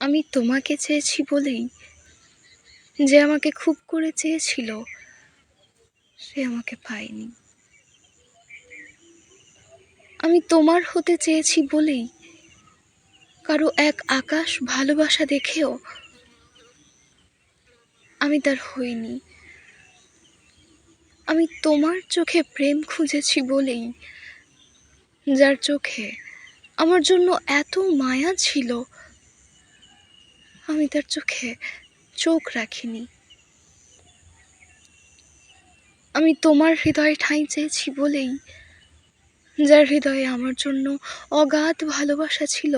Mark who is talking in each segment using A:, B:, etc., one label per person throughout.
A: আমি তোমাকে চেয়েছি বলেই যে আমাকে খুব করে চেয়েছিল সে আমাকে পায়নি। আমি তোমার হতে চেয়েছি বলেই কারো এক আকাশ ভালোবাসা দেখেও আমি তার হইনি। আমি তোমার চোখে প্রেম খুঁজেছি বলেই যার চোখে আমার জন্য এত মায়া ছিল আমি তার চোখে চোখ রাখিনি। আমি তোমার হৃদয়ে ঠাঁই চেয়েছি বলেই যার হৃদয়ে আমার জন্য অগাধ ভালোবাসা ছিল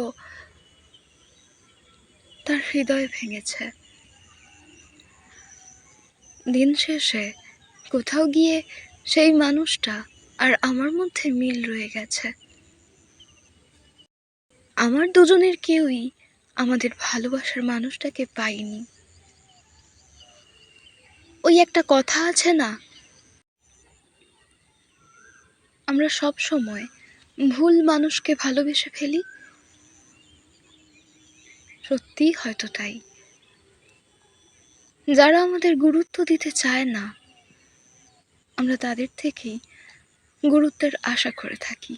A: তার হৃদয় ভেঙেছে। দিন শেষে কোথাও গিয়ে সেই মানুষটা আর আমার মধ্যে মিল রয়ে গেছে। আমার দুজনের কেউই আমাদের ভালোবাসার মানুষটাকে পাইনি। ওই একটা কথা আছে না, আমরা সব সময় ভুল মানুষকে ভালোবেসে ফেলি। সত্যিই হয়তো তাই। যারা আমাদের গুরুত্ব দিতে চায় না আমরা তাদের থেকেই গুরুত্বের আশা করে থাকি।